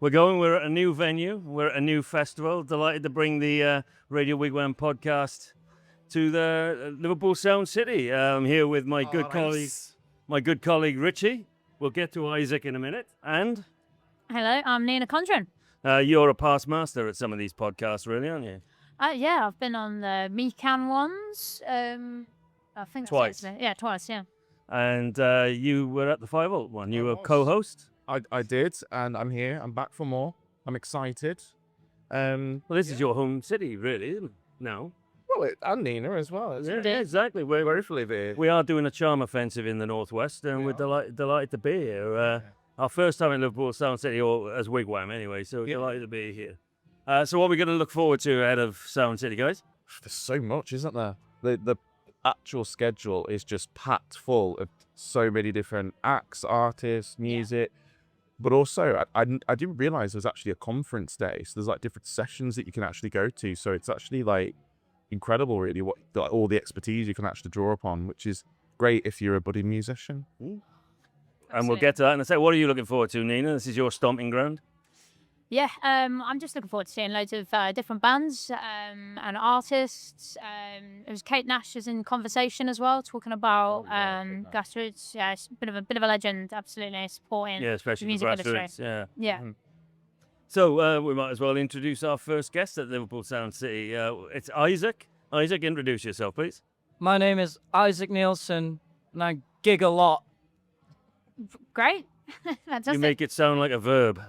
We're at a new venue. We're at a new festival. Delighted to bring the Radio Wigwam podcast to the Liverpool Sound City. I'm here with my good colleague Richie. We'll get to Isaac in a minute. And hello, I'm Nina Condron. You're a past master at some of these podcasts, really, aren't you? Yeah, I've been on the Mecan ones. I think Twice. Twice. Yeah. And you were at the 5 Volt one. You were co-host. I did, and I'm here. I'm back for more. I'm excited. Well, this is your home city, really, isn't it? No. Well, and Nina as well. Yeah, exactly. We're here. We are doing a charm offensive in the northwest, and we're delighted to be here. Our first time in Liverpool Sound City, or as Wigwam anyway, so delighted to be here. So what are we going to look forward to out of Sound City, guys? There's so much, isn't there? The actual schedule is just packed full of so many different acts, artists, music. But also, I didn't realize there's actually a conference day. So there's like different sessions that you can actually go to. So it's actually like incredible, really, what all the expertise you can actually draw upon, which is great if you're a budding musician. And we'll get to that in a sec. What are you looking forward to, Nina? This is your stomping ground. Yeah, I'm just looking forward to seeing loads of different bands and artists. It was Kate Nash is in conversation as well, talking about Grassroots. Yeah, it's a bit of a legend, absolutely, supporting especially the music Grassroots. industry. Yeah. Mm-hmm. So we might as well introduce our first guest at Liverpool Sound City. It's Isaac. Isaac, introduce yourself, please. My name is Isaac Nielsen, and I gig a lot. Great. Fantastic. You make it sound like a verb.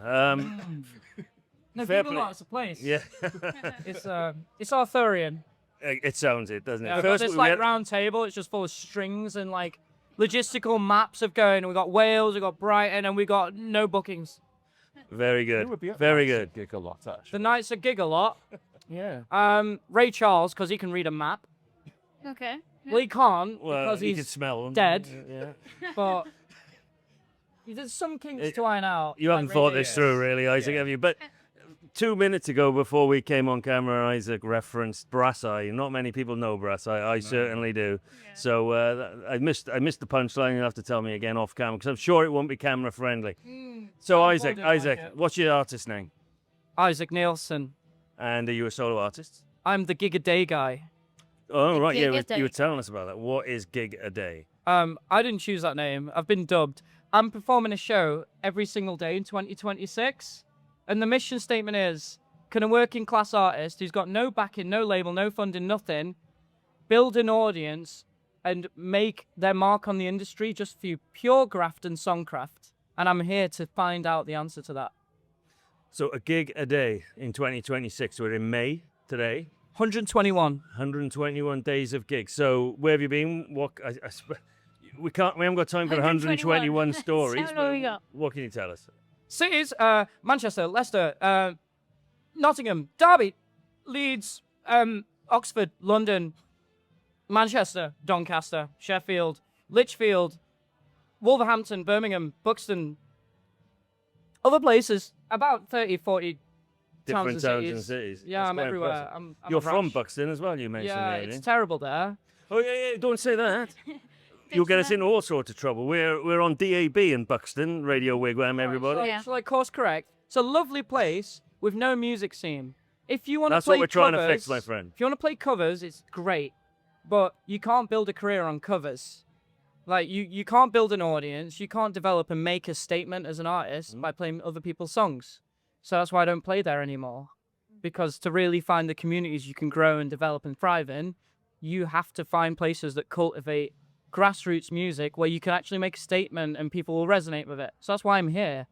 No, Fair gig a play. lot. It's a place. Yeah. It's Arthurian. It sounds it, doesn't it? Yeah, we've got this round table. It's just full of strings and like logistical maps of going. We got Wales, we got Brighton, and we got no bookings. Very good. It would be Very good. Gig a lot, actually. The nights are gig a lot. Yeah. Ray Charles, because he can read a map. Okay. Well, he can't Well, because you can he's smell them. dead. Yeah. But there's some kinks to iron out. You haven't like thought Ray this did. through, really, Isaac, have you? But 2 minutes ago, before we came on camera, Isaac referenced Brass Eye. Not many people know Brass Eye. I certainly do. Yeah. So I missed the punchline. You'll have to tell me again off camera, because I'm sure it won't be camera friendly. So I Isaac, didn't like it. what's your artist name? Isaac Nielsen. And are you a solo artist? I'm the gig a day guy. Oh, right. Gig Yeah, a day. you were telling us about that. What is gig a day? I didn't choose that name. I've been dubbed. I'm performing a show every single day in 2026. And the mission statement is, can a working class artist who's got no backing, no label, no funding, nothing, build an audience and make their mark on the industry just through pure graft and songcraft? And I'm here to find out the answer to that. So a gig a day in 2026. We're in May today. 121. 121 days of gigs. So where have you been? We haven't got time for 121 stories. How long we got? What can you tell us? Cities, Manchester, Leicester, Nottingham, Derby, Leeds, Oxford, London, Manchester, Doncaster, Sheffield, Lichfield, Wolverhampton, Birmingham, Buxton, other places, about 30, 40 Different towns and cities. Yeah, That's I'm quite everywhere. impressive. I'm You're a from branch. Buxton as well, you mentioned Yeah, there. it's didn't terrible there. you? Oh, yeah, don't say that. You'll get us in all sorts of trouble. We're on DAB in Buxton, Radio Wigwam, everybody. Yeah. So, like, course correct. It's a lovely place with no music scene. If you want to That's play what we're trying to covers- fix, my friend. If you want to play covers, it's great. But you can't build a career on covers. Like, you can't build an audience. You can't develop and make a statement as an artist by playing other people's songs. So that's why I don't play there anymore. Because to really find the communities you can grow and develop and thrive in, you have to find places that cultivate grassroots music where you can actually make a statement and people will resonate with it. So that's why I'm here.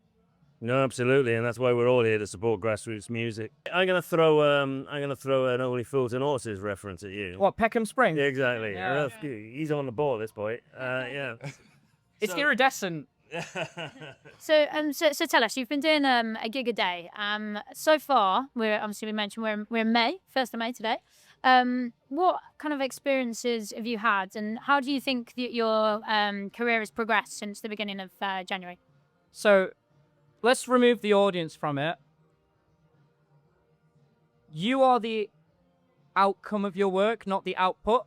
No, absolutely, and that's why we're all here to support grassroots music. I'm gonna throw an Only Fools and Horses reference at you. What, Peckham Spring? Yeah, exactly. Yeah. He's on the ball, this boy. Yeah. It's iridescent. So tell us, you've been doing a gig a day. So far, we mentioned we're in May, 1st of May today. What kind of experiences have you had, and how do you think that your career has progressed since the beginning of January? So let's remove the audience from it. You are the outcome of your work, not the output.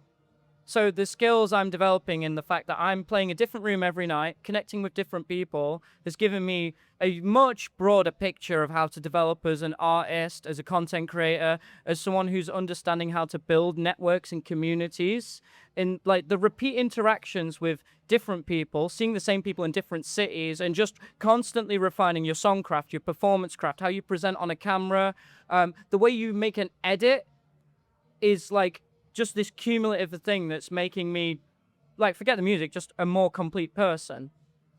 So the skills I'm developing in the fact that I'm playing a different room every night, connecting with different people, has given me a much broader picture of how to develop as an artist, as a content creator, as someone who's understanding how to build networks and communities. In like the repeat interactions with different people, seeing the same people in different cities, and just constantly refining your songcraft, your performance craft, how you present on a camera, the way you make an edit is like just this cumulative thing that's making me, like, forget the music, just a more complete person.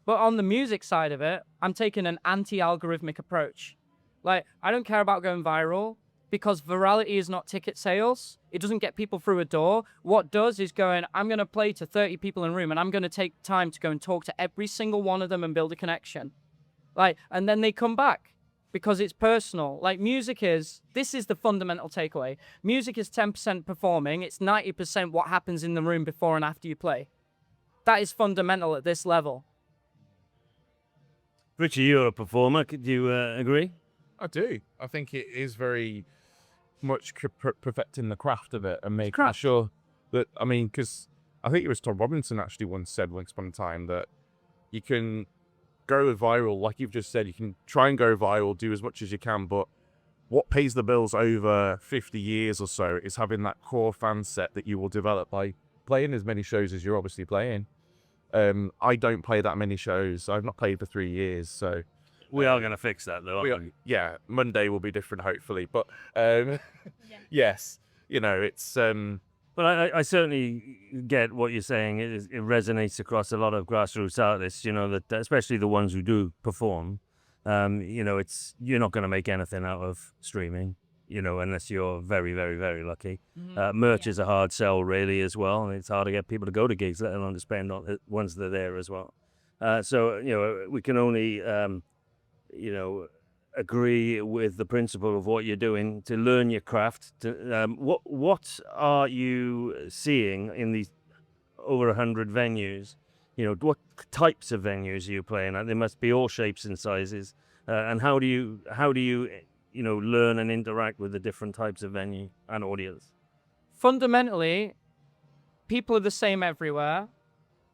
But on the music side of it, I'm taking an anti-algorithmic approach. Like, I don't care about going viral because virality is not ticket sales. It doesn't get people through a door. What does is going, I'm going to play to 30 people in a room and I'm going to take time to go and talk to every single one of them and build a connection. Like, and then they come back. Because it's personal. Like this is the fundamental takeaway. Music is 10% performing. It's 90% what happens in the room before and after you play. That is fundamental at this level. Richie, you're a performer. Could you agree? I do. I think it is very much perfecting the craft of it and making sure that, I mean, because I think it was Tom Robinson actually once said once upon a time that you can go viral, like you've just said, you can try and go viral, do as much as you can, but what pays the bills over 50 years or so is having that core fan set that you will develop by playing as many shows as you're obviously playing. I don't play that many shows. I've not played for 3 years, so... We are going to fix that, though, aren't we? Yeah, Monday will be different, hopefully, but yes, you know, it's... But I certainly get what you're saying. It resonates across a lot of grassroots artists, you know, that especially the ones who do perform. You know, you're not going to make anything out of streaming, you know, unless you're very, very, very lucky. Merch is a hard sell, really, as well. And it's hard to get people to go to gigs, let alone to spend on it once they're there as well. So, you know, we can only, you know, agree with the principle of what you're doing to learn your craft. What are you seeing in these over 100 venues? You know, what types of venues are you playing at? There must be all shapes and sizes. And how do you you know, learn and interact with the different types of venue and audience? Fundamentally, people are the same everywhere.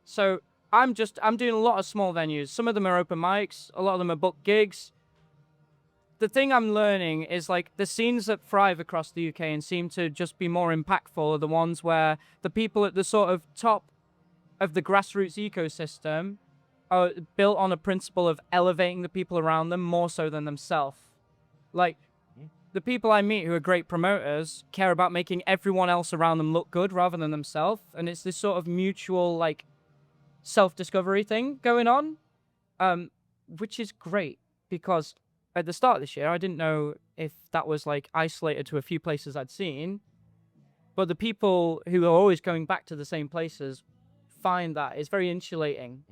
So I'm doing a lot of small venues. Some of them are open mics. A lot of them are booked gigs. The thing I'm learning is like the scenes that thrive across the UK and seem to just be more impactful are the ones where the people at the sort of top of the grassroots ecosystem are built on a principle of elevating the people around them more so than themselves. Like the people I meet who are great promoters care about making everyone else around them look good rather than themselves. And it's this sort of mutual like self-discovery thing going on, which is great because at the start of this year, I didn't know if that was like isolated to a few places I'd seen, but the people who are always going back to the same places find that it's very insulating.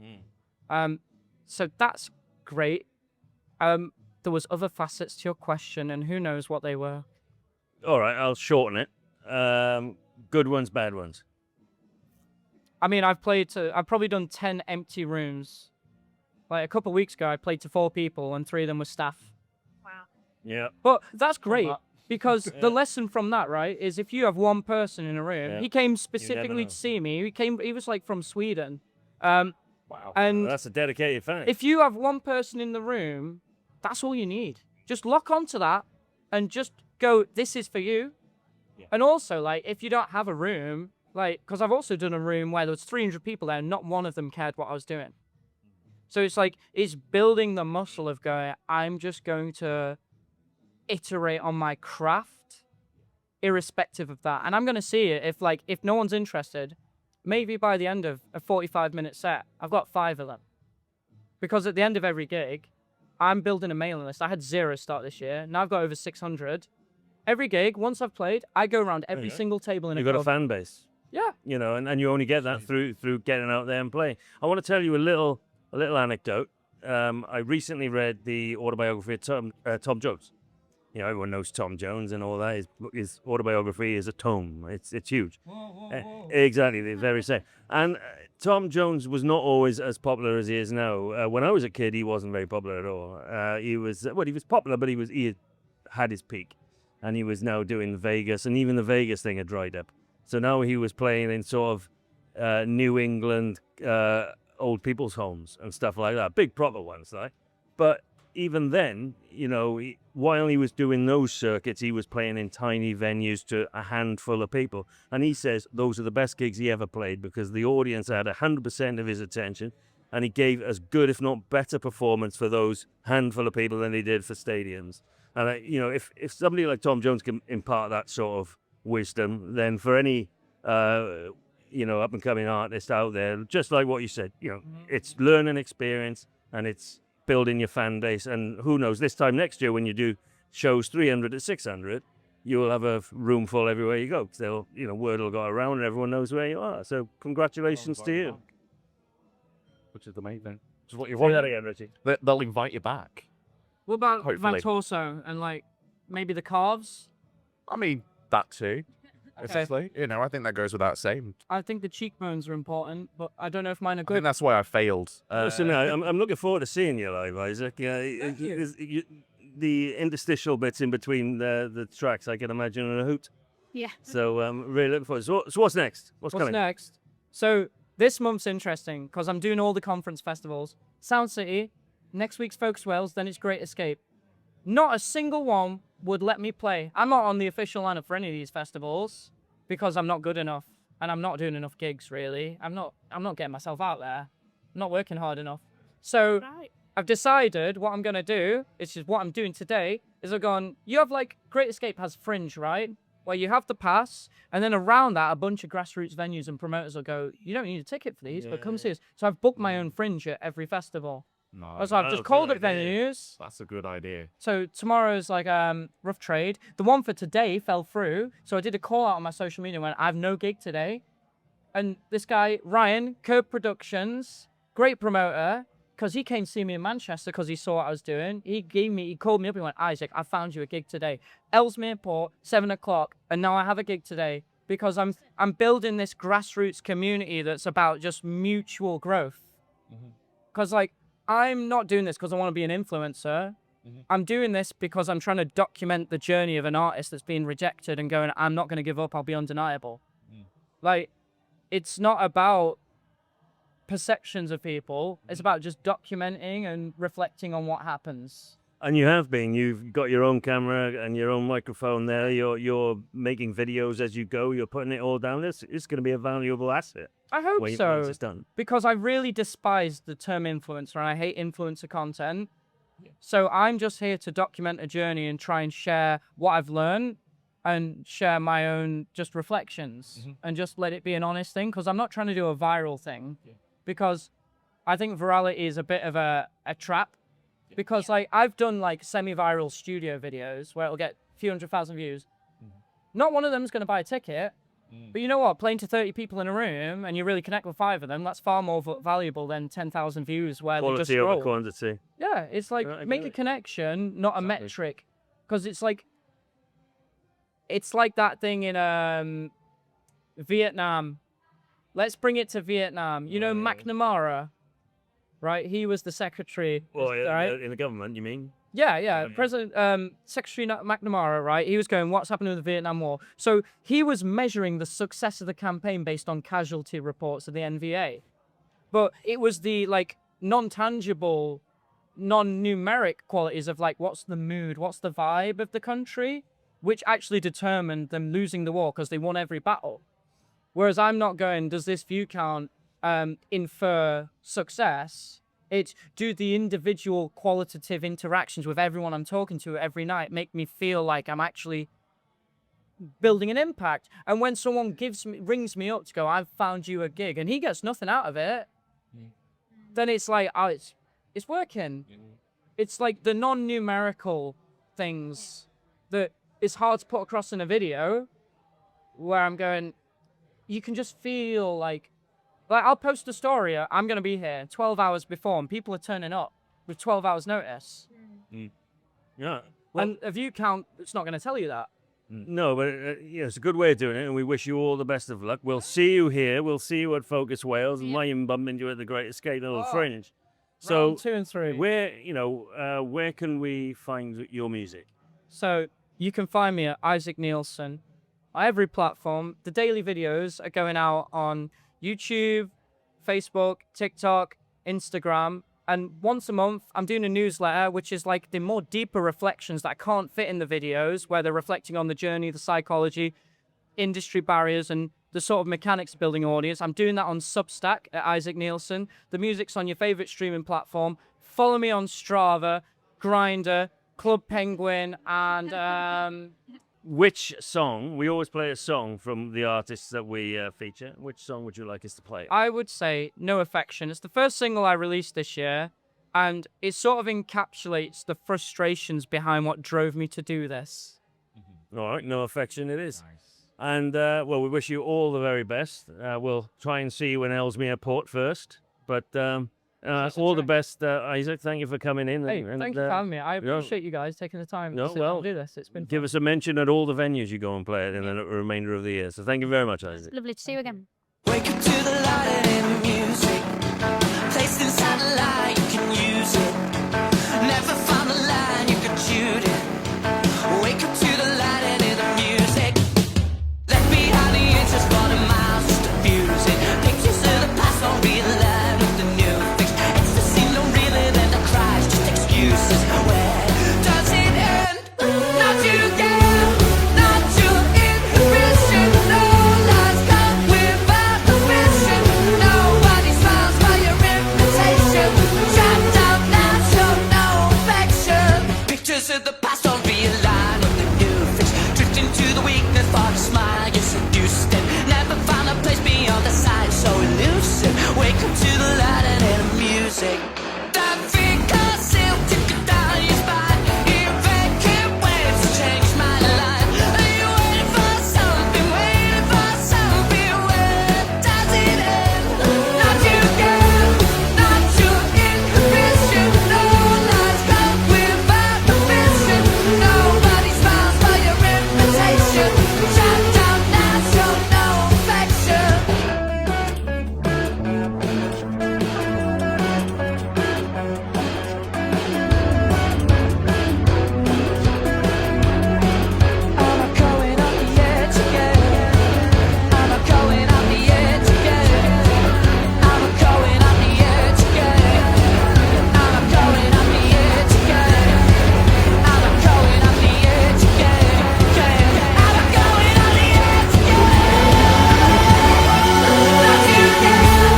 So that's great. There was other facets to your question, and who knows what they were. All right, I'll shorten it. Good ones, bad ones. I mean, I've probably done 10 empty rooms. Like a couple of weeks ago, I played to 4 people, and 3 of them were staff. Yeah. But that's great because the lesson from that, right, is if you have one person in a room, he came specifically to see me. He was like from Sweden. Wow. And well, that's a dedicated fan. if you have one person in the room, that's all you need. Just lock onto that and just go, this is for you. Yeah. And also, like, if you don't have a room, like, because I've also done a room where there was 300 people there and not one of them cared what I was doing. So it's like, it's building the muscle of going, I'm just going to iterate on my craft irrespective of that. And I'm going to see it if no one's interested, maybe by the end of a 45-minute set, I've got 5 of them. Because at the end of every gig, I'm building a mailing list. I had 0 start this year. Now I've got over 600. Every gig, once I've played, I go around every single table in a You've got club. a fan base. Yeah. You know, and you only get that through getting out there and playing. I want to tell you a little anecdote. I recently read the autobiography of Tom Jones. You know, everyone knows Tom Jones and all that. His autobiography is a tome. It's huge. Whoa. Exactly, the very same. And Tom Jones was not always as popular as he is now. When I was a kid, he wasn't very popular at all. He was popular, but he had his peak, and he was now doing Vegas, and even the Vegas thing had dried up. So now he was playing in sort of New England old people's homes and stuff like that, big proper ones, like. But even then, you know, while he was doing those circuits, he was playing in tiny venues to a handful of people. And he says those are the best gigs he ever played because the audience had 100% of his attention, and he gave as good, if not better, performance for those handful of people than he did for stadiums. And, you know, if somebody like Tom Jones can impart that sort of wisdom, then for any, you know, up-and-coming artist out there, just like what you said, you know, it's learning experience and it's building your fan base. And who knows, this time next year when you do shows 300 to 600, you will have a room full everywhere you go. They'll, you know, word will go around and everyone knows where you are. So congratulations to you. Which is the main thing. Which is what you Say want. that again, Richie. They'll invite you back. What about Hopefully. Van Torso and like maybe the calves? I mean, that too. Honestly, you know, I think that goes without saying. I think the cheekbones are important, but I don't know if mine are I think good. that's why I failed. Listen, I'm looking forward to seeing you live, Isaac. Thank you. The interstitial bits in between the tracks, I can imagine, are a hoot. Yeah. So really looking forward. So what's next? What's What's coming? next? So this month's interesting because I'm doing all the conference festivals. Sound City, next week's Folks Wales, then it's Great Escape. Not a single one would let me play. I'm not on the official lineup for any of these festivals because I'm not good enough and I'm not doing enough gigs really. I'm not getting myself out there. I'm not working hard enough. So I've decided what I'm gonna do, it's just what I'm doing today, is I've gone, you have like Great Escape has Fringe, right? Where you have the pass, and then around that, a bunch of grassroots venues and promoters will go, you don't need a ticket for these, but come see us. So I've booked my own Fringe at every festival. No, So I've just called it venues. that's a good idea. So tomorrow's like rough trade. The one for today fell through, so I did a call out on my social media when I have no gig today. And this guy, Ryan, Curb Productions, great promoter, because he came to see me in Manchester because he saw what I was doing. He called me up and went, Isaac, I found you a gig today. Ellesmere Port, 7 o'clock, and now I have a gig today because I'm building this grassroots community that's about just mutual growth. Because like, I'm not doing this because I want to be an influencer. I'm doing this because I'm trying to document the journey of an artist that's been rejected and going, I'm not going to give up, I'll be undeniable. Like, it's not about perceptions of people, it's about just documenting and reflecting on what happens. And you have been. You've got your own camera and your own microphone there. You're making videos as you go. You're putting it all down. It's going to be a valuable asset. I hope once so, it's done. because I really despise the term influencer and I hate influencer content. So I'm just here to document a journey and try and share what I've learned and share my own just reflections and just let it be an honest thing, because I'm not trying to do a viral thing, because I think virality is a bit of a trap. Because like I've done like semi-viral studio videos where it'll get a few 100,000 views. Not one of them is going to buy a ticket. But you know what? Playing to 30 people in a room and you really connect with 5 of them, that's far more valuable than 10,000 views where they just Quality over scroll. quantity. Yeah, it's like I make get a it. connection, not a metric. Because it's like that thing in Vietnam. Let's bring it to Vietnam. You know McNamara, right? He was the secretary. Well, right? in the government, you mean? Yeah. President, Secretary McNamara, right? He was going, what's happening with the Vietnam War? So he was measuring the success of the campaign based on casualty reports of the NVA. But it was the like non-tangible, non-numeric qualities of like, what's the mood, what's the vibe of the country, which actually determined them losing the war because they won every battle. Whereas I'm not going, does this view count infer success? It's do the individual qualitative interactions with everyone I'm talking to every night make me feel like I'm actually building an impact. And when someone rings me up to go, I've found you a gig, and he gets nothing out of it, then it's like, oh, it's working. It's like the non-numerical things that it's hard to put across in a video where I'm going, you can just feel like I'll post a story, I'm going to be here 12 hours before, and people are turning up with 12 hours notice. Yeah. And a view count, it's not going to tell you that. No, but it's a good way of doing it, and we wish you all the best of luck. We'll see you here. We'll see you at Focus Wales, and might even bump into you at the Great Escape Little Fringe. So, Round 2 and 3. where can we find your music? So you can find me at Isaac Nielsen on every platform. The daily videos are going out on YouTube, Facebook, TikTok, Instagram. And once a month, I'm doing a newsletter, which is like the more deeper reflections that I can't fit in the videos, where they're reflecting on the journey, the psychology, industry barriers, and the sort of mechanics of building an audience. I'm doing that on Substack at Isaac Nielsen. The music's on your favorite streaming platform. Follow me on Strava, Grindr, Club Penguin, and Which song? We always play a song from the artists that we feature. Which song would you like us to play? I would say No Affection. It's the first single I released this year, and it sort of encapsulates the frustrations behind what drove me to do this. All right, No Affection it is. And, well, we wish you all the very best. We'll try and see you in Ellesmere Port first. But all the best, Isaac. Thank you for coming in. Hey, thank you for having me. I appreciate you guys taking the time No, to well, do this. It's been Give fun. us a mention at all the venues you go and play at in the remainder of the year. So thank you very much, Isaac. Lovely to see you again. Wake up to the light and the music. Placed inside a lie, you can use it. Never found a line, you can shoot it. Wake up to the light and hear the music. Left behind the inches for the miles, just diffuse it. Pictures of the past don't realign with the new fix. Ecstasy, no realer than the cries, just excuses. Where does it end? Not you again, not your inhibition. No lies come without the vision. Nobody smiles by your invitation. Trapped out now, show no affection. Pictures of the past don't realign with the new fix. Drifting to the weakness for the smile, you're seduced and never found a place beyond the sign, so elusive. Wake up to the light and hear the music. That finger silk tick down your spine. Here vacant waves to change my life. Are you waiting for something? Waiting for something? Where does it end? Not you again, not your inhibition. No lies come without the vision. Nobody smiles by your invitation. Trapped out now, show no affection. I'm a going off the edge again. I'm a going off the edge again. I'm a going off the edge again. I'm a going off the edge again. I'm a going off the edge again. I'm a going off the edge again. Not you again,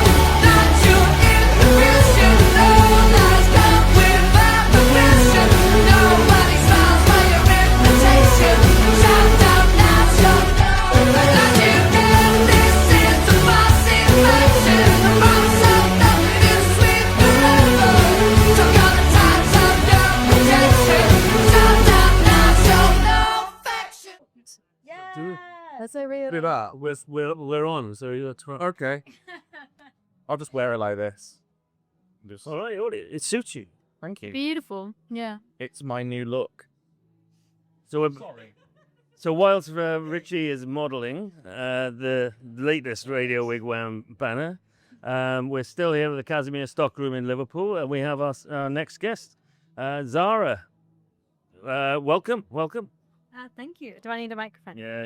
not your inhibition. No lies come without the vision. Nobody smiles by your invitation. Shout out now, show no. Not you again, this is the false infection. The promise of nothing is sweet forever. Took all the times of your protection. Shout out now, show no affection. That's so real. Do that. We're on, so that's right. Okay. I'll just wear it like this. All right, it suits you. Thank you. Beautiful. Yeah. It's my new look. So whilst Richie is modelling the latest Radio Wigwam banner, we're still here at the Kazimier stockroom in Liverpool, and we have our next guest, Zara. Welcome. Thank you. Do I need a microphone? Yeah.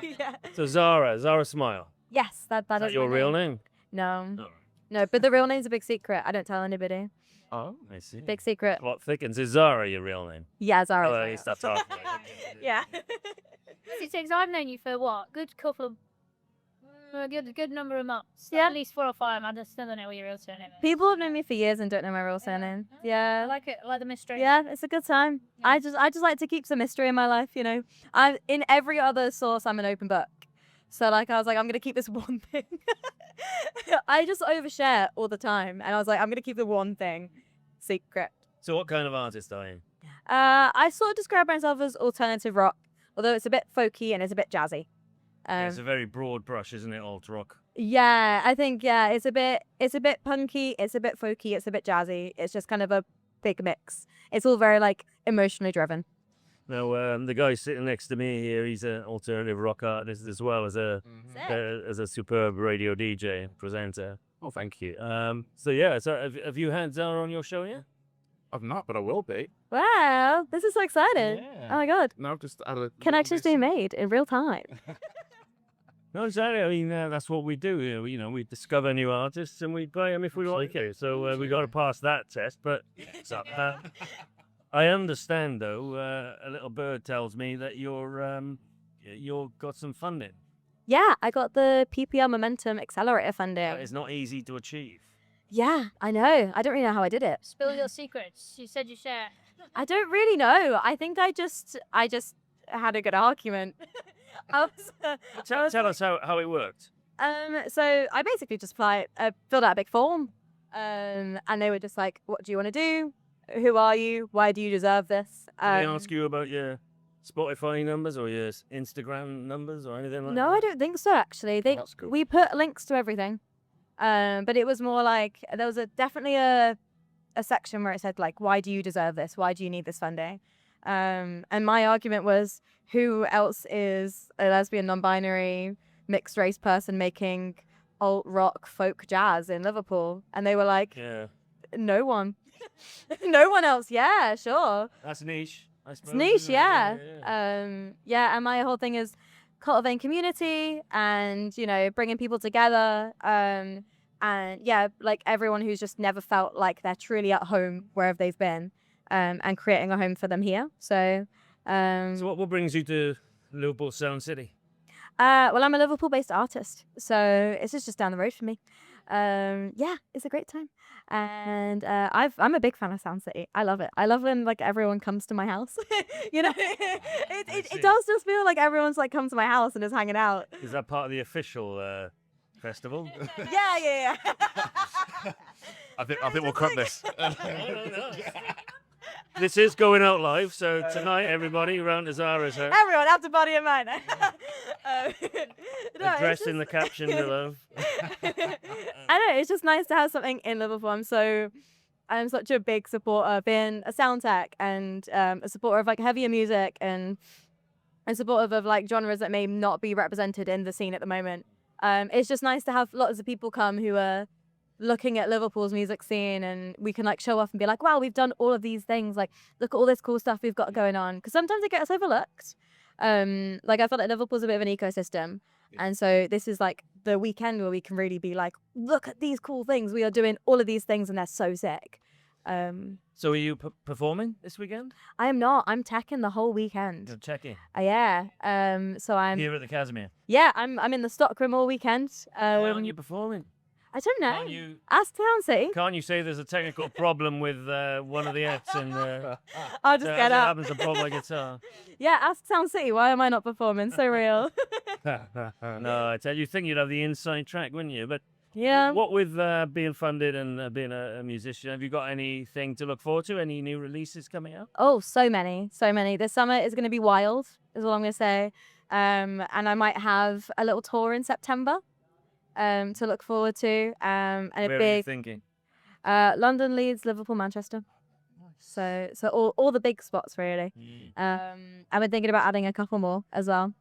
Yeah. So Zara Smile. Yes, that Is that is your my real name. name? No. No. No, but the real name's a big secret. I don't tell anybody. Oh, I see. Big secret. Plot thickens. Is Zara your real name? Yeah, Zara. Oh, at least that's half right. Yeah. Because I've known you for what? Good couple of. A good number of months. Yeah. At least 4 or 5. I just still don't know what your real surname is. People have known me for years and don't know my real surname. I Yeah. like it. I like the mystery. Yeah, it's a good time. Yeah. I just like to keep some mystery in my life, you know. I in every other source I'm an open book. So like I was like, I'm gonna keep this one thing. I just overshare all the time. And I was like, I'm gonna keep the one thing secret. So what kind of artist are you? I sort of describe myself as alternative rock, although it's a bit folky and it's a bit jazzy. It's a very broad brush, isn't it? Alt rock. Yeah, I think it's a bit punky, it's a bit folky, it's a bit jazzy. It's just kind of a big mix. It's all very like emotionally driven. Now, the guy sitting next to me here, he's an alternative rock artist as well as a superb radio DJ and presenter. Oh, thank you. So have you had Zara on your show yet? I've not, but I will be. Wow, this is so exciting. Yeah. Oh my god. No, I've just had a Connections being made in real time. No, exactly. I mean, that's what we do. You know, we discover new artists and we play them if we like it. So we got to pass that test. But I understand, though, a little bird tells me that you're got some funding. Yeah, I got the PPL Momentum Accelerator funding. That is not easy to achieve. Yeah, I know. I don't really know how I did it. Spill your secrets. You said you share. I don't really know. I think I just had a good argument. I was, Tell us how it worked. so I basically just filled out a big form, and they were just like, "What do you want to do? Who are you? Why do you deserve this?" Did they ask you about your Spotify numbers or your Instagram numbers or anything like that? No, I don't think so. Actually, That's cool. we put links to everything, but it was more like there was definitely a section where it said like, "Why do you deserve this? Why do you need this funding?" And my argument was, who else is a lesbian, non-binary, mixed race person making alt rock folk jazz in Liverpool? And they were like, Yeah, no one. No one else. Yeah, sure. that's niche. I suppose. It's niche, isn't it? yeah. Yeah, and my whole thing is cultivating community and, you know, bringing people together. And yeah, like everyone who's just never felt like they're truly at home wherever they've been, and creating a home for them here. So, So what brings you to Liverpool Sound City? well, I'm a Liverpool-based artist, so it's just down the road for me. Yeah, it's a great time, and I'm a big fan of Sound City. I love it. I love when like everyone comes to my house. You know, it does just feel like everyone's like come to my house and is hanging out. Is that part of the official festival? Yeah. I think we'll cut this. This is going out live, so tonight everybody around to Zara's house, Everyone, after body and mine. No, address in the caption below. I know, it's just nice to have something in Liverpool. I'm such a big supporter of being a sound tech and a supporter of like heavier music and a supporter of like genres that may not be represented in the scene at the moment. It's just nice to have lots of people come who are looking at Liverpool's music scene, and we can like show off and be like, wow, we've done all of these things. Like, look at all this cool stuff we've got going on. Because sometimes it gets overlooked. Like I feel like Liverpool's a bit of an ecosystem. And so this is like the weekend where we can really be like, look at these cool things. We are doing all of these things and they're so sick. So are you performing this weekend? I am not. I'm teching the whole weekend. You're checking Yeah. So I'm here at the Kazimier. yeah, I'm in the stockroom all weekend. Why aren't you performing? I don't know. Can't you? Ask Sound City. Can't you say there's a technical problem with one of the apps and I'll just get up. happens to prop my guitar? Yeah, ask Sound City. Why am I not performing? So real. No, I tell you, think you'd have the inside track, wouldn't you? But Yeah. what with being funded and being a musician, have you got anything to look forward to? Any new releases coming out? Oh, so many. This summer is going to be wild, is all I'm going to say. And I might have a little tour in September to look forward to. And a Where are you big thinking? London, Leeds, Liverpool, Manchester. So all the big spots really. I've been thinking about adding a couple more as well.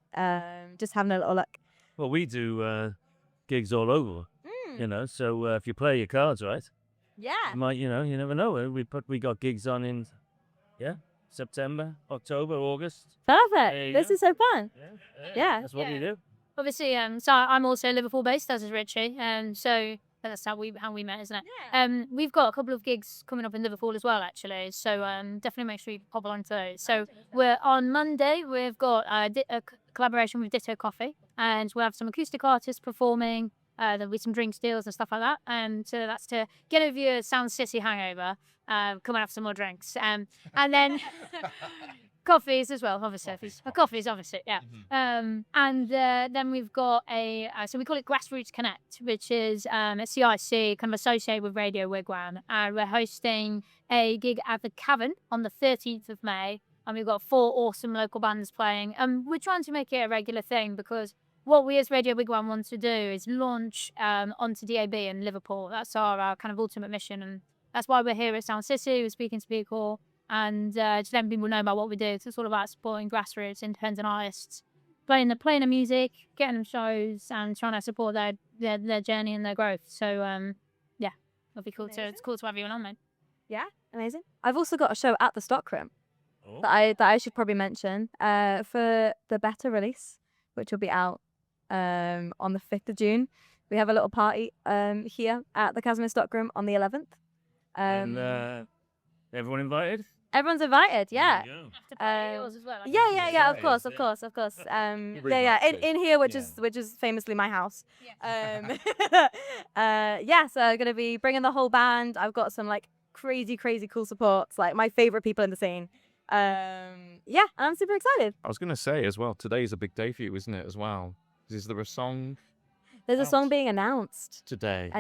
Just having a little look. Well, we do gigs all over, you know. So if you play your cards right, Yeah. you might, you know, you never know. We got gigs on in, September, October, August. There you Perfect. This go. is so fun. Yeah. That's what we Yeah. do. Obviously, so I'm also Liverpool based, as is Richie. So that's how we met, isn't it? Yeah. We've got a couple of gigs coming up in Liverpool as well, actually. So definitely make sure you pop along to those. So we're on Monday. We've got a collaboration with Ditto Coffee, and we'll have some acoustic artists performing. There'll be some drink deals and stuff like that. And so that's to get over your Sound City hangover. Come and have some more drinks. And then coffees as well, obviously. Coffees, obviously, yeah. And then we've got so we call it Grassroots Connect, which is a CIC kind of associated with Radio Wigwam. And we're hosting a gig at the Cavern on the 13th of May. And we've got 4 awesome local bands playing. And we're trying to make it a regular thing because what we as Radio Wigwam want to do is launch onto DAB in Liverpool. That's our kind of ultimate mission. And that's why we're here at Sound City. We're speaking to people and just letting people know about what we do. So it's all about supporting grassroots, independent artists, playing the music, getting them shows, and trying to support their journey and their growth. So yeah, it'll be cool. It's cool to have you on, mate. Yeah. Amazing. I've also got a show at the Stockroom Oh. that I should probably mention for the beta release, which will be out on the 5th of June. We have a little party here at the Kazimier Stockroom on the 11th. And everyone invited? Everyone's invited, yeah. There you go. After party yours as well. Yeah, of Yeah, course, yeah. of course, of course. Yeah, that in here, which Yeah. is famously my house. Yeah, so gonna be bringing the whole band. I've got some like crazy cool supports, like my favorite people in the scene. Yeah, and I'm super excited. I was going to say as well, today's a big day for you, isn't it, as well? Is there a song There's a song Out. being announced. today?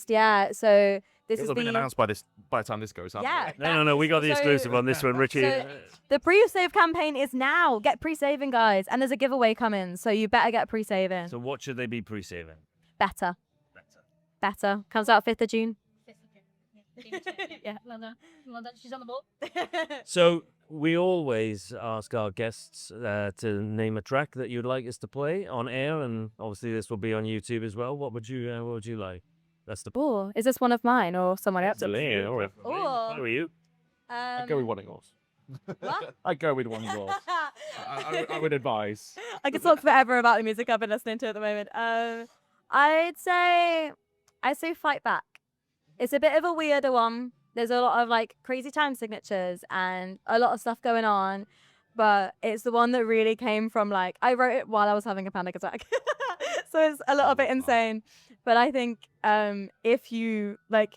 Yeah. So this It'll is have been the announced by the time this goes out. Yeah. No, we got the So- exclusive on this one, Richie. so- the pre-save campaign is now. Get pre-saving, guys, and there's a giveaway coming, so you better get pre-saving. So what should they be pre-saving? Better comes out 5th of June. Yeah, well done. She's on the ball. So we always ask our guests to name a track that you'd like us to play on air, and obviously this will be on YouTube as well. What would you like? That's the Oh, is this one of mine or someone else's? Or Who are you? I'd go with one of yours. What? I'd go with one of yours. I would advise. I could talk forever about the music I've been listening to at the moment. I'd say Fight Back. It's a bit of a weirder one. There's a lot of like crazy time signatures and a lot of stuff going on, but it's the one that really came from like I wrote it while I was having a panic attack, so it's a little bit insane. But I think if you like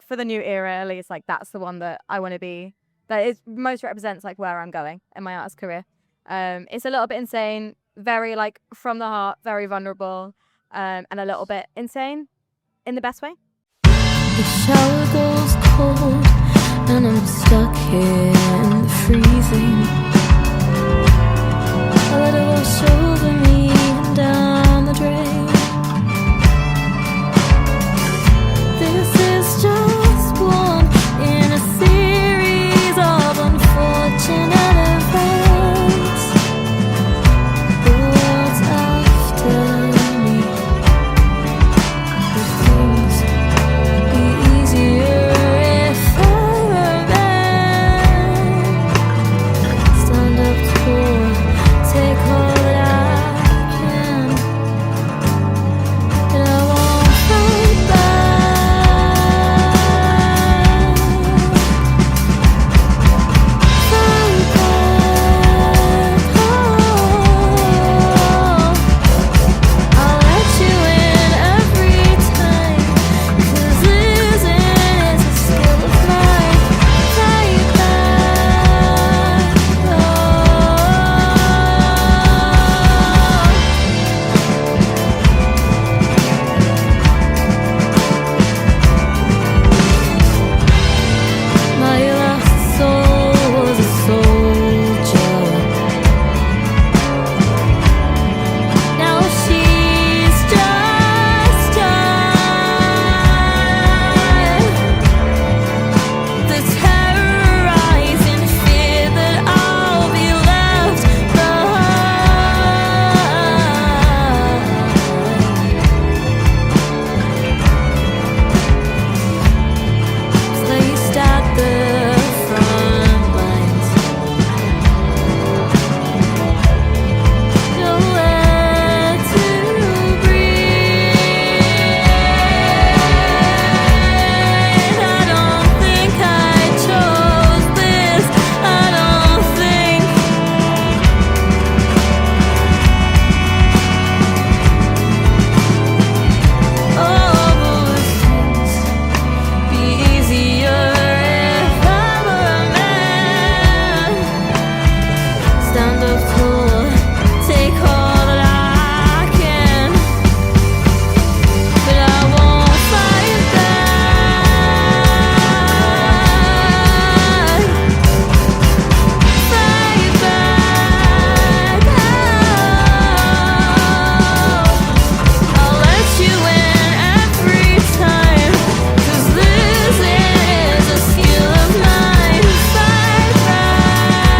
for the new era at least, like that's the one that I want to be. That is most represents like where I'm going in my artist career. It's a little bit insane, very like from the heart, very vulnerable, and a little bit insane in the best way. The shower goes cold and I'm stuck here in the freezing. I let it wash over me and down the drain. This is just one in a series of unfortunate events. The world's after me. The things be easier if I were there. Stand up tall, take all that I can, and I won't fight back. Fight back. I'll let you in every time. 'Cause losing is a skill of mine. Fight back. My last soul was a soldier. Now she's just died. The terrorizing fear that I'll be left behind. Placed at the front lines. Nowhere to breathe. I don't think I chose this. I don't think. Oh, would things be easier if I were a man? Stand up tall, take all that I can, but I won't fight back. Fight back. I'll let you in every time. 'Cause losing is a skill of mine. Fight back.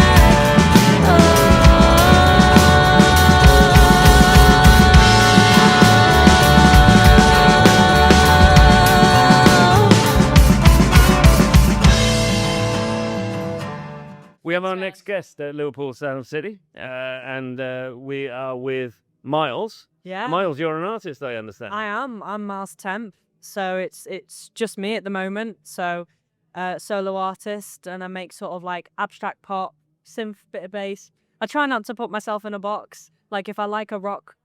We have our next guest at Liverpool Sound City, and we are with Miles. Yeah. Miles, you're an artist, I understand. I am. I'm Miles Temp. So it's just me at the moment. So solo artist, and I make sort of like abstract pop, synth, bit of bass. I try not to put myself in a box. Like if I like a rock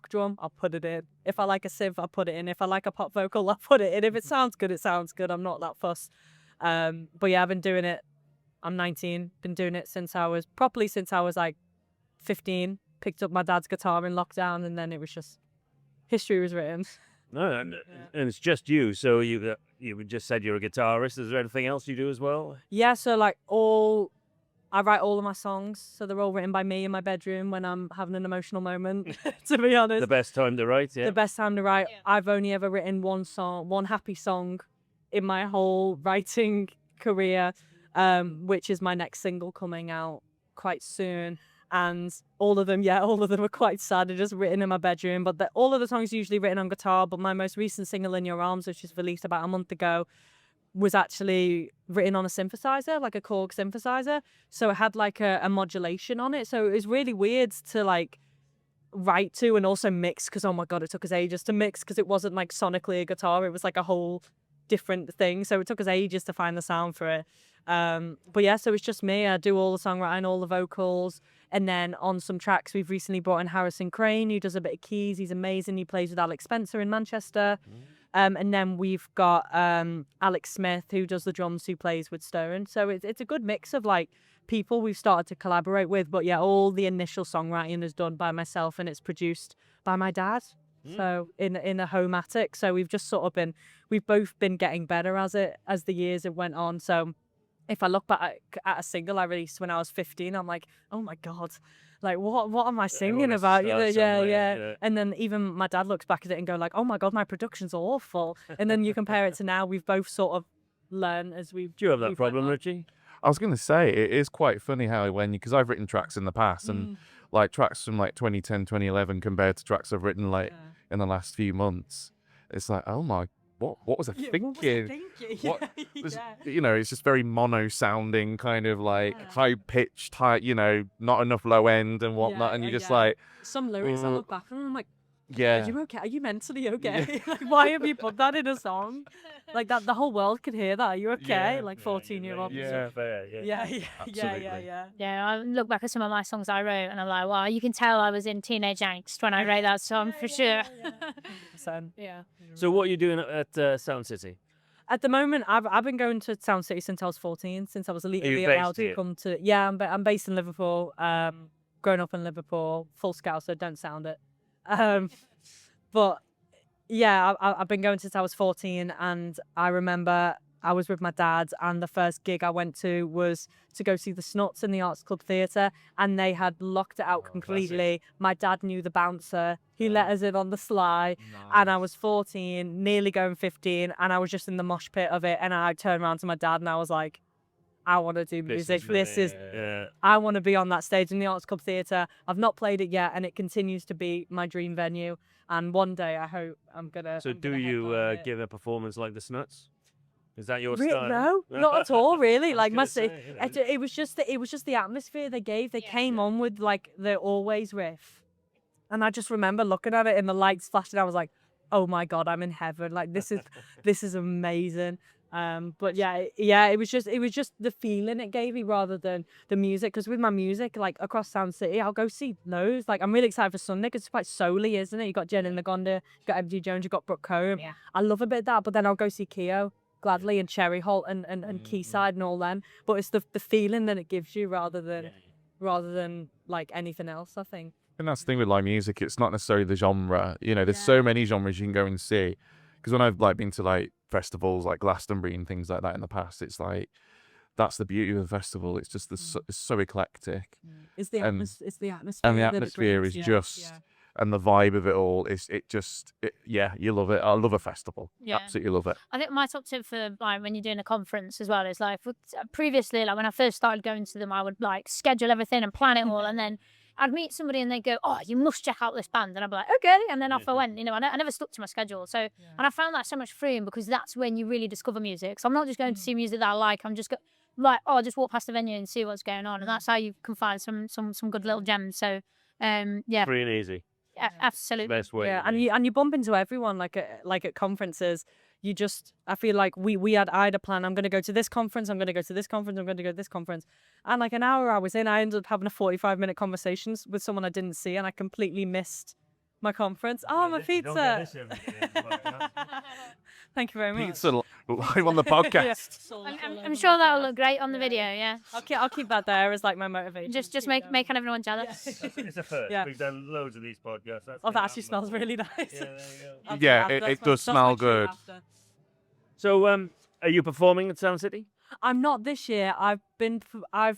drum, I'll put it in. If I like a synth, I'll put it in. If I like a pop vocal, I'll put it in. If it sounds good, it sounds good. I'm not that fussed. But yeah, I've been doing it. I'm 19. Been doing it since I was like 15. Picked up my dad's guitar in lockdown, and then it was just history was written. No, and it's just you. So you just said you're a guitarist. Is there anything else you do as well? Yeah, so like I write all of my songs, so they're all written by me in my bedroom when I'm having an emotional moment, to be honest. The best time to write, yeah. The best time to write. Yeah. I've only ever written one happy song in my whole writing career, which is my next single coming out quite soon. And all of them are quite sad. They're just written in my bedroom. But all of the songs are usually written on guitar. But my most recent single, In Your Arms, which was released about a month ago, was actually written on a synthesizer, like a Korg synthesizer. So it had like a modulation on it. So it was really weird to like write to and also mix, because oh my god, it took us ages to mix because it wasn't like sonically a guitar. It was like a whole different thing. So it took us ages to find the sound for it. But yeah, so it's just me. I do all the songwriting, all the vocals. And then on some tracks, we've recently brought in Harrison Crane, who does a bit of keys. He's amazing. He plays with Alex Spencer in Manchester. And then we've got Alex Smith, who does the drums, who plays with Stone. So it's a good mix of like people we've started to collaborate with. But yeah, all the initial songwriting is done by myself, and it's produced by my dad. So in a home attic. So we've just sort of we've both been getting better as the years have went on. So if I look back at a single I released when I was 15, I'm like, oh my god, like what am I singing about? Yeah. And then even my dad looks back at it and go like, oh my god, my production's awful. And then you compare it to now, we've both sort of learned as we've. Do you have that problem, Richie? I was going to say, it is quite funny how because I've written tracks in the past and like tracks from like 2010, 2011 compared to tracks I've written like in the last few months. It's like, oh my, what was I thinking? What was, you know, it's just very mono sounding, kind of like high pitched, high, you know, not enough low end and whatnot. And you're just like, some lyrics I look back and I'm like, yeah, are you okay? Are you mentally okay? Like, why have you put that in a song? Like that, the whole world could hear that. Are you okay? Like 14-year-old. Yeah, fair, yeah. Yeah, I look back at some of my songs I wrote and I'm like, wow, you can tell I was in teenage angst when I wrote that song for sure. Yeah. So what are you doing at Sound City? At the moment, I've been going to Sound City since I was 14, since I was legally based allowed to here? come to. Yeah, I'm based in Liverpool. Grown up in Liverpool, full scout, so don't sound it. But yeah, I've been going since I was 14, and I remember I was with my dad, and the first gig I went to was to go see the Snuts in the Arts Club Theatre, and they had locked it out completely. My dad knew the bouncer. He let us in on the sly, and I was 14, nearly going 15, and I was just in the mosh pit of it, and I turned around to my dad, and I was like, I want to do music. I want to be on that stage in the Arts Club Theatre. I've not played it yet, and it continues to be my dream venue. And one day, I hope I'm gonna. So do you give a performance like the Snuts? Is that your style? No, not at all. Really, like my say, it was just the atmosphere they gave. They came on with like the Always riff, and I just remember looking at it and the lights flashing. I was like, oh my god, I'm in heaven. Like this is amazing. But it was just the feeling it gave me rather than the music. Because with my music, like across Sound City, I'll go see those. Like I'm really excited for Sunday because it's quite souly, isn't it? You got Jen and Lagonda, you got MG Jones, you got Brooke Combe. Yeah. I love a bit of that. But then I'll go see Keo gladly and Cherry Holt and Quayside and all them. But it's the feeling that it gives you rather than like anything else, I think. And that's the thing with live music, it's not necessarily the genre. You know, there's so many genres you can go and see. Because when I've like been to like festivals like Glastonbury and things like that in the past, it's like that's the beauty of the festival. It's just it's so eclectic. It's the atmosphere. And the atmosphere is just and the vibe of it all is you love it. I love a festival. Yeah. Absolutely love it. I think my top tip for like when you're doing a conference as well is like previously, like when I first started going to them, I would like schedule everything and plan it all, and then I'd meet somebody and they'd go, oh, you must check out this band. And I'd be like, okay. And then off I went, you know, I never stuck to my schedule. So, and I found that so much freeing because that's when you really discover music. So I'm not just going to see music that I like. I'm just just walk past the venue and see what's going on. And that's how you can find some good little gems. So, Free and easy. Absolutely. Best way. Yeah, and you bump into everyone like at conferences. You just, I feel like I had a plan. I'm going to go to this conference. I'm going to go to this conference. I'm going to go to this conference. And like an hour I was in, I ended up having a 45-minute conversation with someone I didn't see, and I completely missed my conference. Oh, my pizza! Thank you very much. Pizza live on the podcast. I'm sure that'll look great on the video. Yeah. I'll keep that there as like my motivation. Just making everyone jealous. It's a first. Yeah. We've done loads of these podcasts. Oh, that actually smells really nice. Yeah, there you go. Yeah, it does smell good. So, are you performing at Sound City? I'm not this year. I've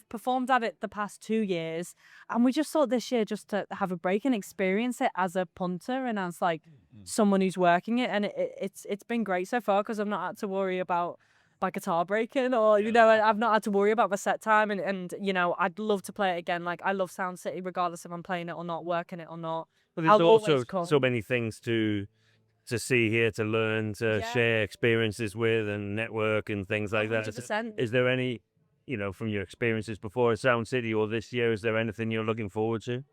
performed at it the past 2 years, and we just thought this year just to have a break and experience it as a punter and as like someone who's working it, and it's been great so far because I've not had to worry about my guitar breaking or I've not had to worry about my set time, and I'd love to play it again. Like I love Sound City regardless if I'm playing it or not, working it or not. But there's I'll also always come. so many things to see here, to learn, to share experiences with, and network and things like that. 100%. Is there any, from your experiences before at Sound City or this year, is there anything you're looking forward to?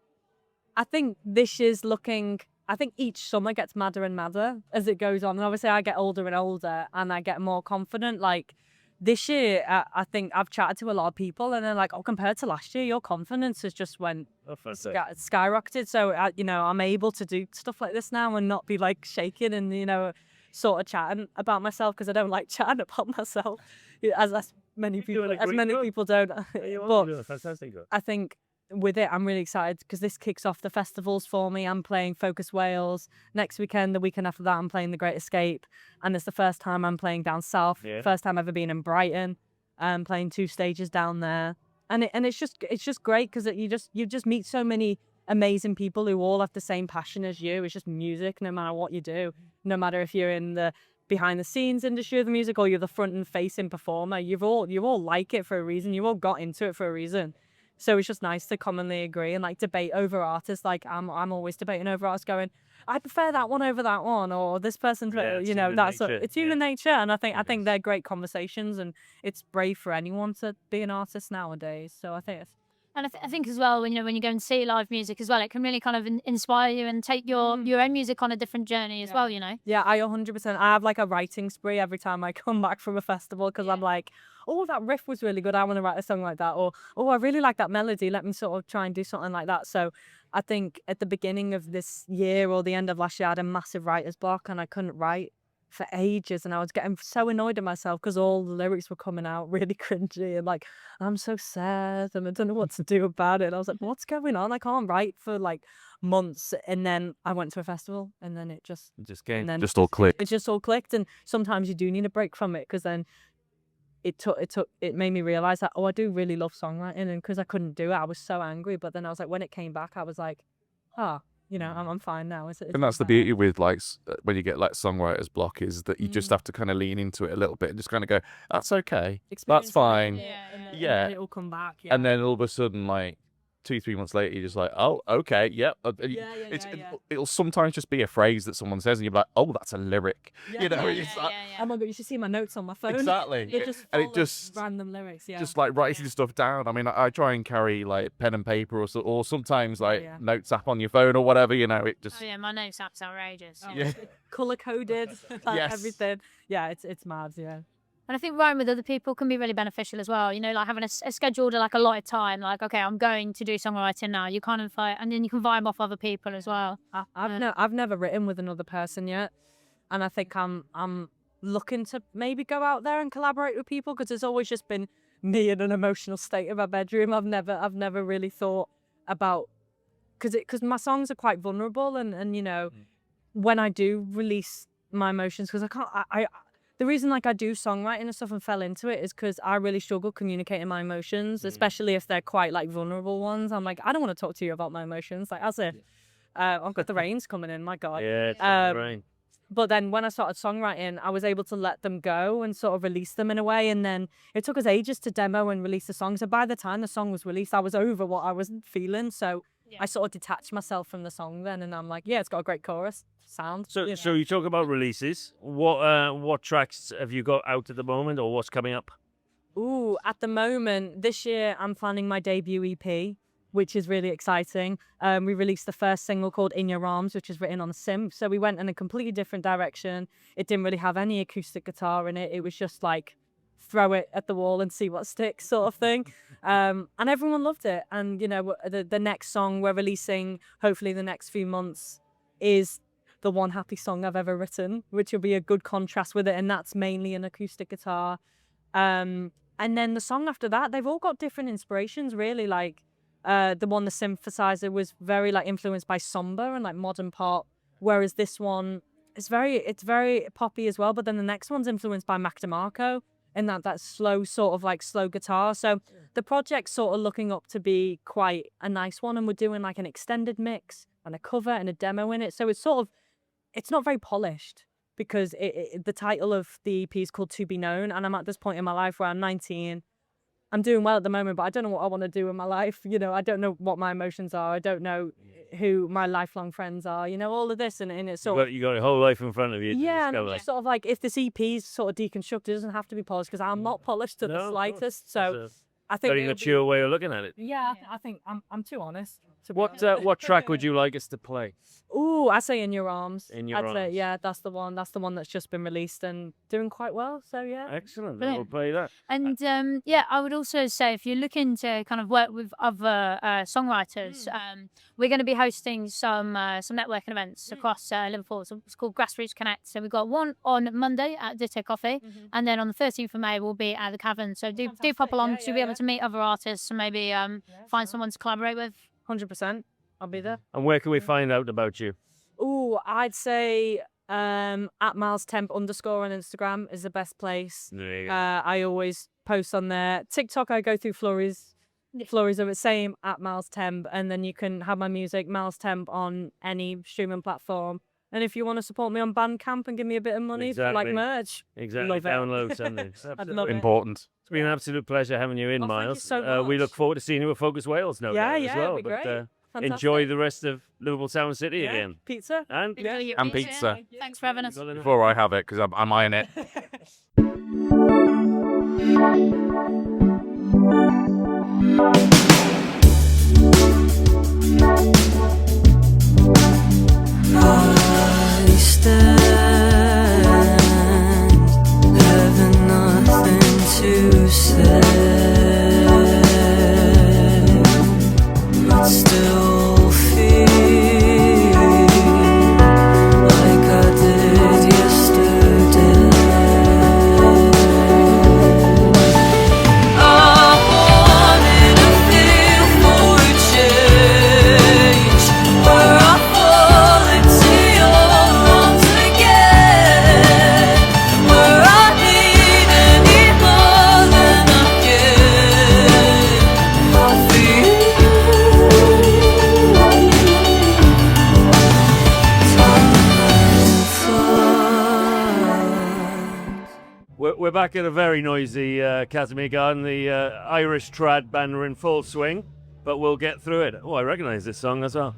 I think this year's I think each summer gets madder and madder as it goes on. And obviously I get older and older and I get more confident. Like this year, I think I've chatted to a lot of people and they're like, oh, compared to last year, your confidence has just went skyrocketed. So, I'm able to do stuff like this now and not be like shaking and, sort of chatting about myself because I don't like chatting about myself as many people don't. But Fantastic. I think with it, I'm really excited because this kicks off the festivals for me. I'm playing Focus Wales next weekend. The weekend after that, I'm playing The Great Escape, and it's the first time I'm playing down south. Yeah. First time ever being in Brighton. Playing 2 stages down there, and it's just great because you just meet so many amazing people who all have the same passion as you. It's just music, no matter what you do, no matter if you're in the behind the scenes industry of the music or you're the front and facing performer. You all like it for a reason. You all got into it for a reason. So it's just nice to commonly agree and like debate over artists. Like I'm always debating over artists, going, I prefer that one over that one, or this person. It's human nature, and I think they're great conversations, and it's brave for anyone to be an artist nowadays. So I think it's. And I think as well, when you go and see live music as well, it can really kind of inspire you and take your own music on a different journey as well. Yeah, I 100%. I have like a writing spree every time I come back from a festival because I'm like, oh, that riff was really good. I want to write a song like that. Or, oh, I really like that melody. Let me sort of try and do something like that. So I think at the beginning of this year or the end of last year, I had a massive writer's block and I couldn't write for ages, and I was getting so annoyed at myself because all the lyrics were coming out really cringy and like, I'm so sad and I don't know what to do about it. And I was like, what's going on? I can't write for like months. And then I went to a festival and then it just came. Just all clicked. It just all clicked. And sometimes you do need a break from it because then it made me realize that, oh, I do really love songwriting, and because I couldn't do it, I was so angry. But then I was like, when it came back, I was like, I'm fine now. And that's the beauty with like when you get like songwriter's block is that you just have to kind of lean into it a little bit and just kind of go, that's okay, that's fine, and then it'll come back. Yeah. And then all of a sudden, like 2-3 months later, you're just like, oh, okay, yep. It'll sometimes just be a phrase that someone says, and you're like, oh, that's a lyric. Oh my god, you should see my notes on my phone. Exactly. It just random lyrics. Yeah. Just like writing stuff down. I mean, I try and carry like pen and paper or sometimes like notes app on your phone or whatever. It just. Oh yeah, my notes app's outrageous. Color coded, everything. Yeah, it's mad. Yeah. And I think writing with other people can be really beneficial as well. Like having a scheduled like a lot of time. Like, okay, I'm going to do songwriting now. You kind of and then you can vibe off other people as well. I've never written with another person yet, and I think I'm looking to maybe go out there and collaborate with people because it's always just been me in an emotional state in my bedroom. I've never really thought about because my songs are quite vulnerable and when I do release my emotions because the reason like I do songwriting and stuff and fell into it is because I really struggle communicating my emotions, especially if they're quite like vulnerable ones. I'm like, I don't want to talk to you about my emotions. Like as if I've got the rains coming in, my God. Yeah, it's the rain. But then when I started songwriting, I was able to let them go and sort of release them in a way. And then it took us ages to demo and release the song. So by the time the song was released, I was over what I was feeling. So I sort of detached myself from the song then. And I'm like, yeah, it's got a great chorus sound. So you talk about releases. What tracks have you got out at the moment, or what's coming up? Ooh, at the moment, this year, I'm planning my debut EP. which is really exciting. We released the first single called In Your Arms, which is written on a synth. So we went in a completely different direction. It didn't really have any acoustic guitar in it. It was just like throw it at the wall and see what sticks sort of thing. And everyone loved it. And, you know, the next song we're releasing, hopefully the next few months, is the one happy song I've ever written, which will be a good contrast with it. And that's mainly an acoustic guitar. And then the song after that, they've all got different inspirations, really. Like the synthesizer was very like influenced by samba and like modern pop, whereas this one is it's very poppy as well. But then the next one's influenced by Mac DeMarco and that slow sort of like slow guitar. So the project's sort of looking up to be quite a nice one, and we're doing like an extended mix and a cover and a demo in it. So it's sort of, it's not very polished, because the title of the EP is called To Be Known, and I'm at this point in my life where I'm 19. I'm doing well at the moment, but I don't know what I want to do in my life. You know, I don't know what my emotions are. I don't know who my lifelong friends are. You know, all of this, and it's sort of... You got your whole life in front of you. Yeah, and it's just sort of like, if this EP is sort of deconstructed, it doesn't have to be polished, because I'm not polished to the slightest. So I think... Very mature way of looking at it. Yeah, I think I'm too honest. What track would you like us to play? Ooh, I say In Your Arms. In Your I'd Arms. say, yeah, that's the one. That's the one that's just been released and doing quite well. So yeah. Excellent. Brilliant. We'll play that. And I would also say, if you're looking to kind of work with other songwriters, we're going to be hosting some networking events across Liverpool. So it's called Grassroots Connect. So we've got one on Monday at Ditto Coffee, and then on the 13th of May we'll be at the Cavern. So do pop along to be able to meet other artists and maybe find someone to collaborate with. 100%. I'll be there. And where can we find out about you? Ooh, I'd say at milestemp_ on Instagram is the best place. There you go. I always post on there. TikTok, I go through flurries of it, same at milestemp, and then you can have my music milestemp on any streaming platform. And if you want to support me on Bandcamp and give me a bit of money for like merch, exactly. love it. Download something. I'd love it. Important. It's been an absolute pleasure having you in, Oh, thank you Miles. so We much. look forward to seeing you at Focus Wales, no doubt, as well. it'd be great. Enjoy Fantastic. the rest of Liverpool Sound City Yeah, again. pizza. And And pizza. Thanks for having us. Before I have it, because I'm eyeing it. I stand, having nothing to say, but still feel like I did yesterday. I wanted to feel for a change, where I fall into your arms again, where I need more than I get. I feel We're back at a very noisy Kazimier Garden. The Irish trad band are in full swing, but we'll get through it. Oh, I recognise this song as well.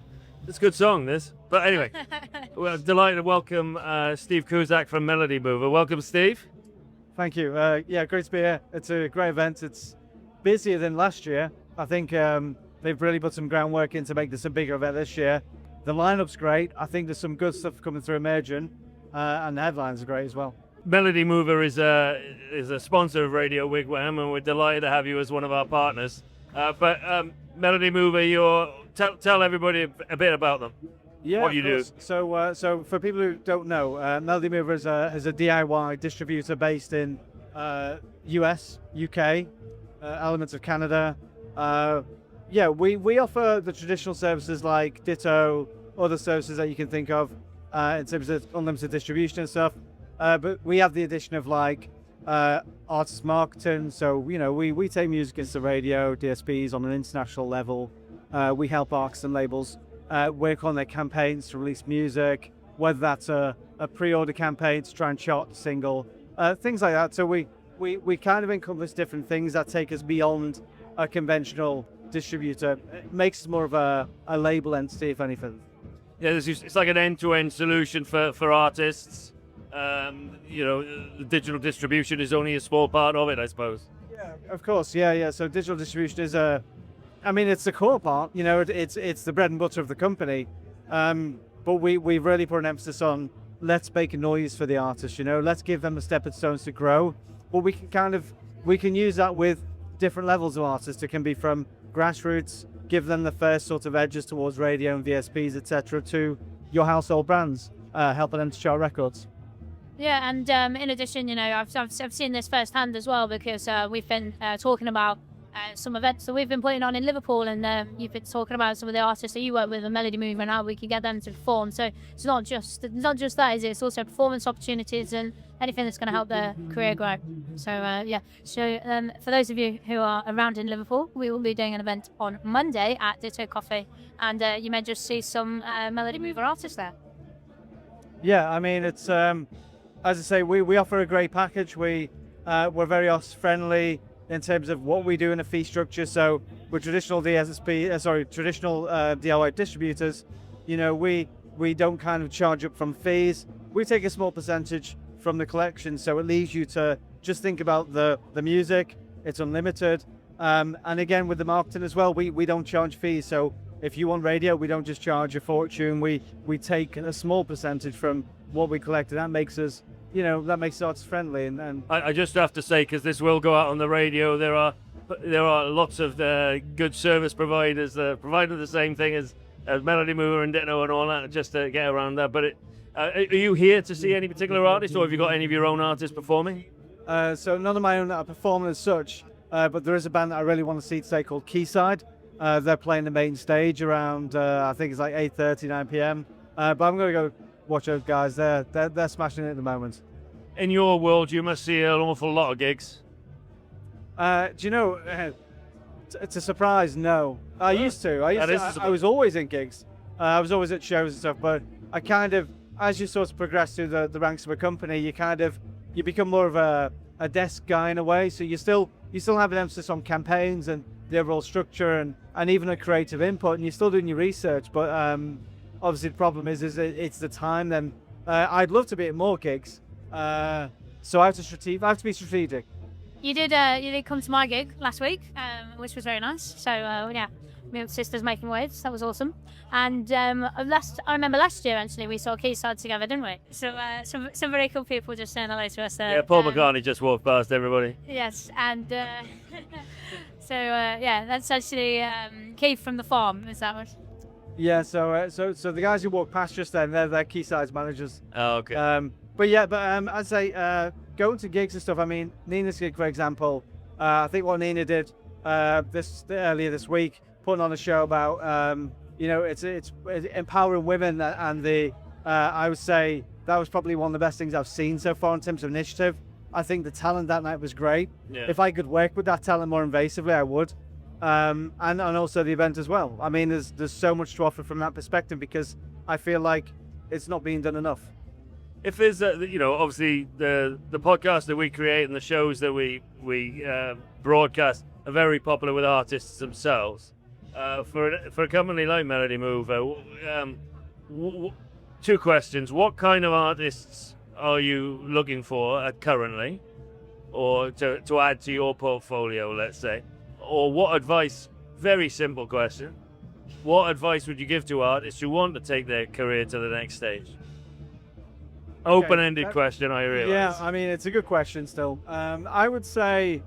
It's a good song, this. But anyway, we're delighted to welcome Steve Cusack from Melody Mover. Welcome, Steve. Thank you. Yeah, great to be here. It's a great event. It's busier than last year. I think they've really put some groundwork in to make this a bigger event this year. The lineup's great. I think there's some good stuff coming through Emergent, and the headlines are great as well. Melody Mover is a sponsor of Radio Wigwam, and we're delighted to have you as one of our partners. But Melody Mover, tell everybody a bit about them. Yeah, what you do. So for people who don't know, Melody Mover is a DIY distributor based in US, UK, elements of Canada. Yeah, we offer the traditional services like Ditto, other services that you can think of in terms of unlimited distribution and stuff. But we have the addition of like artist marketing. So, you know, we take music into the radio, DSPs on an international level. We help artists and labels work on their campaigns to release music, whether that's a pre-order campaign to try and chart the single, things like that. So we kind of encompass different things that take us beyond a conventional distributor. It makes us more of a label entity, if anything. Yeah, it's like an end-to-end solution for artists. You know, the digital distribution is only a small part of it, I suppose. Yeah, of course. Yeah. So digital distribution is a I mean, it's the core part. You know, it's the bread and butter of the company. But we've really put an emphasis on let's make a noise for the artists. You know, let's give them the stepping stones to grow. But we can use that with different levels of artists. It can be from grassroots, give them the first sort of edges towards radio and VSPs, etc., to your household brands, helping them to chart records. Yeah, and in addition, you know, I've seen this firsthand as well because we've been talking about some events that we've been putting on in Liverpool, and you've been talking about some of the artists that you work with, the Melody Move, and how we can get them to perform. So it's not just that, is it? It's also performance opportunities and anything that's going to help their career grow. So yeah. So for those of you who are around in Liverpool, we will be doing an event on Monday at Ditto Coffee, and you may just see some Melody Mover artists there. Yeah, I mean, it's as I say, we offer a great package. We're very artist friendly in terms of what we do in a fee structure. So with traditional DIY distributors, you know, we don't kind of charge up from fees. We take a small percentage from the collection, so it leaves you to just think about the music. It's unlimited, and again with the marketing as well, we don't charge fees. So if you want radio, we don't just charge a fortune. We take a small percentage from what we collect, and that makes us, you know, that makes arts friendly. And I just have to say, because this will go out on the radio, there are lots of good service providers that provide the same thing as Melody Mover and Ditto and all that, just to get around that. But are you here to see any particular artist, or have you got any of your own artists performing? So none of my own that are performing as such, but there is a band that I really want to see today called Quayside. They're playing the main stage around, I think it's like 8:30, 9 p.m. But I'm going to go watch those guys. They're smashing it at the moment. In your world, you must see an awful lot of gigs. Do you know, it's a surprise, no. I used to. I was always in gigs. I was always at shows and stuff, but I kind of, as you sort of progress through the ranks of a company, you become more of a desk guy in a way. So you still have an emphasis on campaigns and the overall structure and even a creative input, and you're still doing your research. But obviously the problem is it's the time. Then I'd love to be at more gigs. So I have to be strategic. You did come to my gig last week, which was very nice. So yeah, me and sisters making waves. That was awesome. And I remember last year actually we saw Quayside together, didn't we? So some very cool people just saying hello to us there. Yeah, Paul McCartney just walked past everybody. Yes, and so yeah, that's actually Keith from the farm. Is that what? Yeah. So the guys who walked past just then, they're Quayside's managers. Oh, okay. But I'd say going to gigs and stuff. I mean, Nina's gig, for example. I think what Nina did earlier this week, putting on a show about it's empowering women, and I would say that was probably one of the best things I've seen so far in terms of initiative. I think the talent that night was great. Yeah. If I could work with that talent more invasively, I would. And also the event as well. I mean, there's so much to offer from that perspective because I feel like it's not being done enough. If there's, obviously the podcast that we create and the shows that we broadcast are very popular with artists themselves. For a company like Melody Mover, two questions: what kind of artists are you looking for currently, or to add to your portfolio, let's say? Or what advice? Very simple question: what advice would you give to artists who want to take their career to the next stage? Open-ended question, I realize. Yeah, I mean, it's a good question still. I would say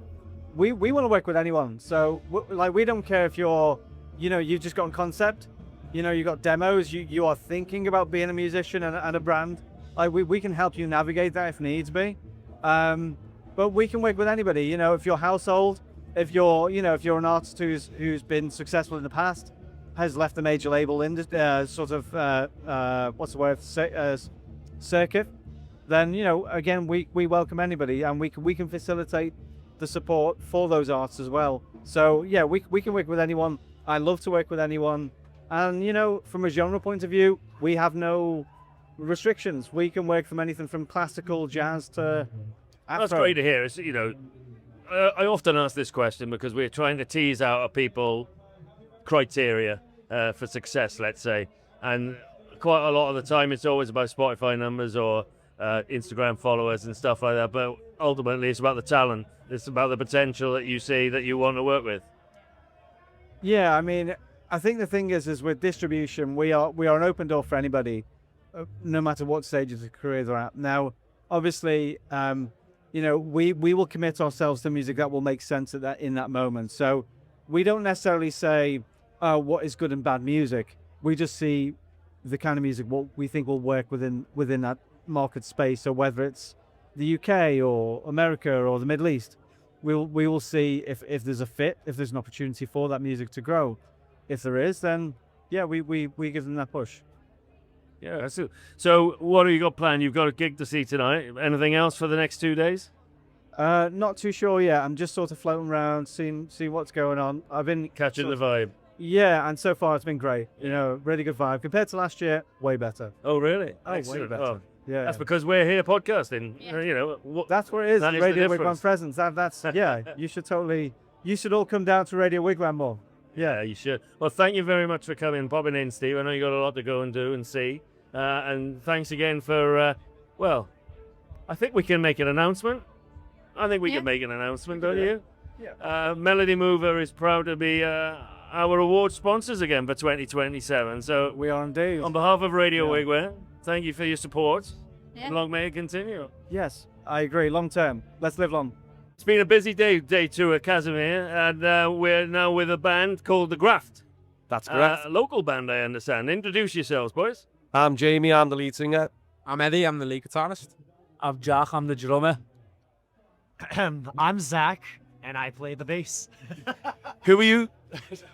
we want to work with anyone. So, we don't care if you've just got a concept, you got demos, you are thinking about being a musician and a brand. Like, we can help you navigate that if needs be. But we can work with anybody. If your household, if you're an artist who's been successful in the past, has left a major label in circuit, then again we welcome anybody, and we can facilitate the support for those artists as well. So yeah, we can work with anyone. I love to work with anyone, and from a genre point of view, we have no restrictions. We can work from anything from classical, jazz to Afro. That's great to hear. It's, I often ask this question because we're trying to tease out of people criteria for success, let's say, and quite a lot of the time it's always about Spotify numbers or Instagram followers and stuff like that, but ultimately it's about the talent. It's about the potential that you see that you want to work with. Yeah, I mean, I think the thing is with distribution, we are an open door for anybody, no matter what stage of the career they're at. Now, obviously, we will commit ourselves to music that will make sense in that moment. So we don't necessarily say what is good and bad music. We just see the kind of music what we think will work within that market space. So whether it's the UK or America or the Middle East, we will see if there's a fit, if there's an opportunity for that music to grow. If there is, then yeah, we give them that push. Yeah. So what have you got planned? You've got a gig to see tonight. Anything else for the next 2 days? Not too sure yet. I'm just sort of floating around, seeing what's going on. I've been Catching the vibe. Yeah, and so far it's been great. Really good vibe compared to last year. Way better. Oh, really? Oh, way Excellent. better. Oh, Yeah, that's because we're here podcasting. that's what it is. That is the Radio difference. Wigwam presence. That's yeah. You should all come down to Radio Wigwam more. Yeah, you should. Well, thank you very much for coming and popping in, Steve. I know you got a lot to go and do and see. And thanks again for, I think we can make an announcement. I think we can make an announcement, don't you? Yeah. Melody Mover is proud to be our award sponsors again for 2027. So We are indeed. on behalf of Radio Wigwam, thank you for your support. Yeah. Long may it continue. Yes, I agree. Long term. Let's live long. It's been a busy day two at Kazimier, and we're now with a band called The Graft. That's correct. A local band, I understand. Introduce yourselves, boys. I'm Jamie, I'm the lead singer. I'm Eddie, I'm the lead guitarist. I'm Jack, I'm the drummer. I'm Zach, and I play the bass. Who are you?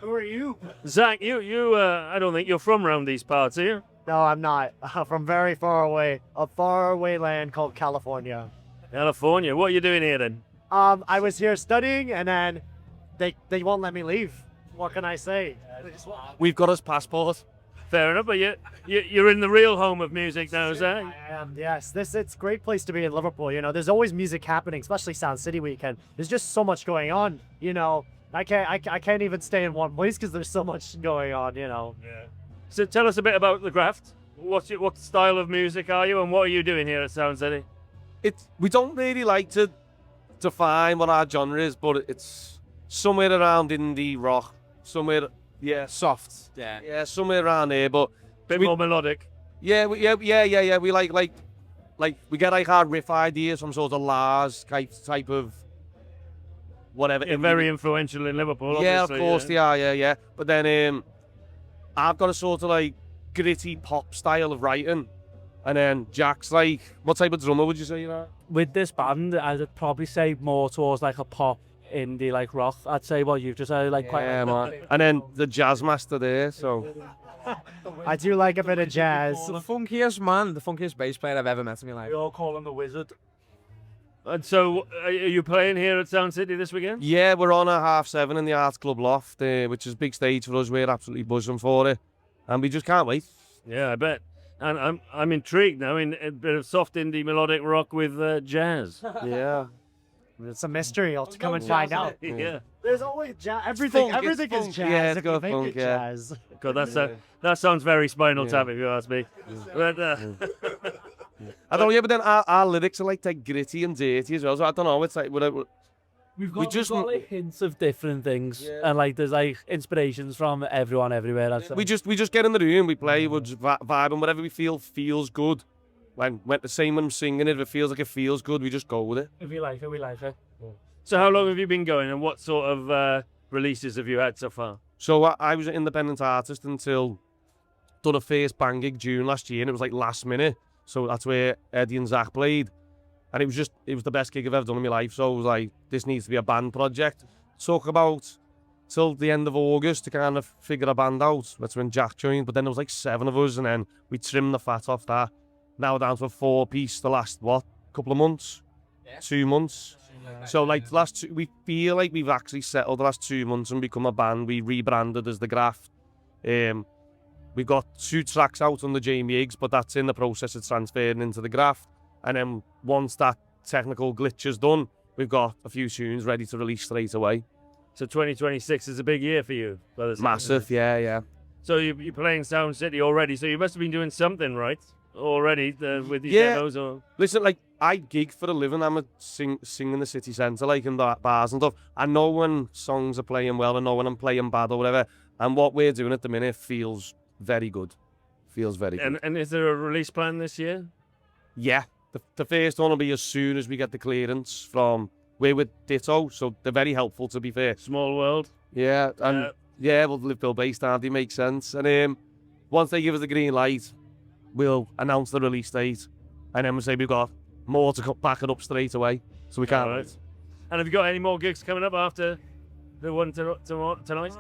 Who are you? Zach, you I don't think you're from around these parts, are you? No, I'm not. From very far away. A faraway land called California. California. What are you doing here then? I was here studying, and then they won't let me leave. What can I say? We've got his passport. Fair enough, but you're in the real home of music now, Zach. I am, yes. It's a great place to be in Liverpool. There's always music happening, especially Sound City weekend. There's just so much going on. I can't even stay in one place because there's so much going on. Yeah. So tell us a bit about The Graft. What style of music are you, and what are you doing here at Sound City? We don't really like to define what our genre is, but it's somewhere around indie rock, somewhere soft, somewhere around there. But Bit more melodic. Yeah. We like we get like our riff ideas from sort of Lars type of whatever. They're very influential in Liverpool. Yeah, of obviously, course they are. Yeah. But then I've got a sort of like gritty pop style of writing, and then Jack's like, what type of drummer would you say you are? With this band, I'd probably say more towards like a pop, indie, like rock. I'd say what you've just said, like quite. Yeah, man. And then the jazz master there, so. I do like a bit of jazz. The funkiest bass player I've ever met in my life. We all call him the Wizard. And so, are you playing here at Sound City this weekend? Yeah, we're on at 7:30 in the Arts Club Loft, which is a big stage for us. We're absolutely buzzing for it, and we just can't wait. Yeah, I bet. And I'm intrigued now in a bit of soft indie melodic rock with jazz. Yeah. It's a mystery. I'll have to come and find out. Yeah. There's always jazz. Everything is jazz. Yeah, it's if you got make funk, it yeah. jazz. God, that sounds very Spinal Tap, if you ask me. But, I don't know, but then our lyrics are like gritty and dirty as well. So I don't know. It's like whatever. We've got like hints of different things, and like there's like inspirations from everyone everywhere. I'd say. We just get in the room, we play, we're just vibing, whatever we feel feels good. When the same when I'm singing it, if it feels like it feels good, we just go with it. If we like it, we like it. so how long have you been going, and what sort of releases have you had so far? So I was an independent artist until done a first band gig June last year, and it was like last minute. So that's where Eddie and Zach played. And it was the best gig I've ever done in my life. So I was like, this needs to be a band project. Took about till the end of August to kind of figure a band out. That's when Jack joined. But then there was like 7 of us, and then we trimmed the fat off that. Now we're down to a 4-piece the last, couple of months? 2 months. So like we feel like we've actually settled the last 2 months and become a band. We rebranded as The Graft. We've got 2 tracks out on the Jamie Higgs, but that's in the process of transferring into The Graft. And then once that technical glitch is done, we've got a few tunes ready to release straight away. So 2026 is a big year for you. Massive, yeah. So you're playing Sound City already, so you must have been doing something, right? already with these Yeah. demos? Or Listen, like, I gig for a living. I'm a sing in the city centre, like, in the bars and stuff. I know when songs are playing well, I know when I'm playing bad or whatever. And what we're doing at the minute feels very good. Feels very good. and is there a release plan this year? Yeah, the first one will be as soon as we get the clearance from... We're with Ditto, so they're very helpful, to be fair. Small world. Yeah, and yeah, well, Liverpool based, aren't they? Makes sense. And once they give us the green light, we'll announce the release date, and then we'll say we've got more to back it up straight away, so we can't. Right. And have you got any more gigs coming up after the one tonight?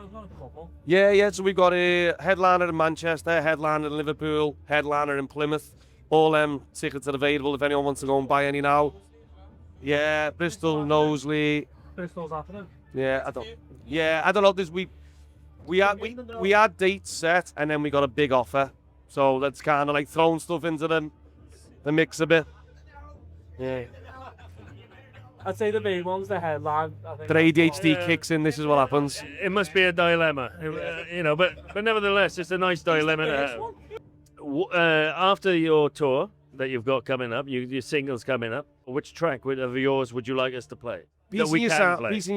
Yeah. So we've got a headliner in Manchester, headliner in Liverpool, headliner in Plymouth. All tickets are available if anyone wants to go and buy any now. Yeah, Bristol, Knowsley. Bristol's happening. Yeah, I don't know. We had dates set, and then we got a big offer, so that's kind of like throwing stuff into the mix a bit. Yeah. I'd say the main one's the headline. I think The ADHD kicks in. This is what happens. It must be a dilemma, but nevertheless, it's a nice dilemma to have. After your tour that you've got coming up, your singles coming up, which track of yours would you like us to play? That we can play? Piece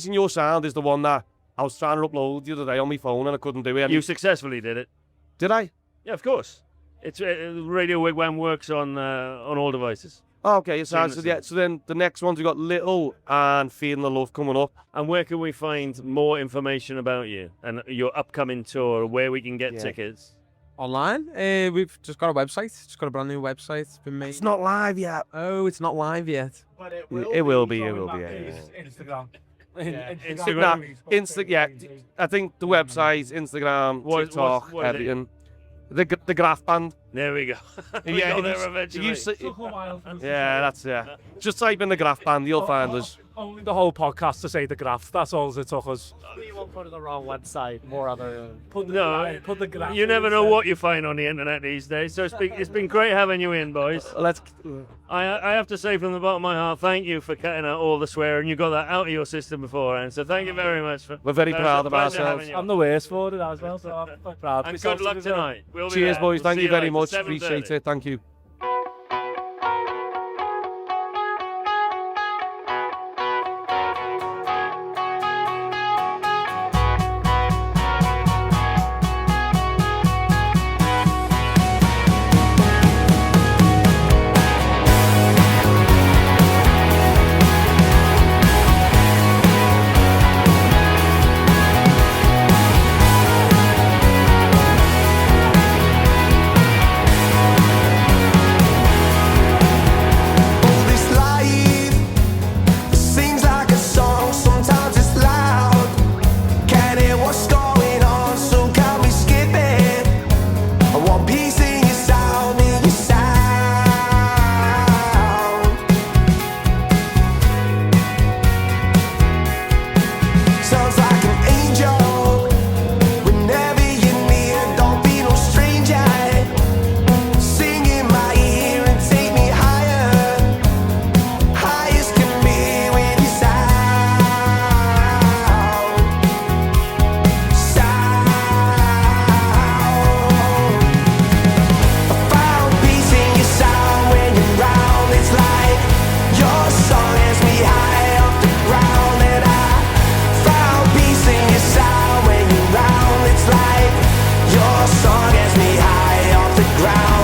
in Your Sound is the one that I was trying to upload the other day on my phone and I couldn't do it. You successfully did it. Did I? Yeah, of course. It's Radio Wigwam works on all devices. Oh, okay, so then the next ones we got Little and Feeling the Love coming up. And where can we find more information about you and your upcoming tour, where we can get tickets? Online. We've just got a website. Just got a brand new website. It's been made. It's not live yet. Oh, it's not live yet. But It will be. Yeah. Instagram. Yeah. I think the website, Instagram, TikTok, everything. The Graph Band. There we go. We Yeah, got if there you- eventually. if you Yeah. Just type in the Graph Band, you'll find us. Only the whole podcast to say the graph. That's all it took us. We won't put it on the wrong website. More other. Put the graph. You never know what you find on the internet these days. So it's been great having you in, boys. I have to say from the bottom of my heart, thank you for cutting out all the swearing. You got that out of your system beforehand. So thank you very much. We're very proud of Pleasure ourselves. having you. I'm the worst for it as well, so I'm quite proud. of And myself good luck to be fair. tonight. We'll be Cheers, there. boys. We'll Thank see you very later. much. 7:30. Appreciate it. Thank you. This life seems like a song, sometimes it's loud. Can't hear what's going on, so can we skip it? I want peace in your sound, in your sound. Sounds like an angel. Whenever you're near, don't be no stranger. Sing in my ear and take me higher. Highest can be with your sound. I found peace in your sound when you're round. It's like your song has me high off the ground. And I found peace in your sound when you're round. It's like your song has me high off the ground.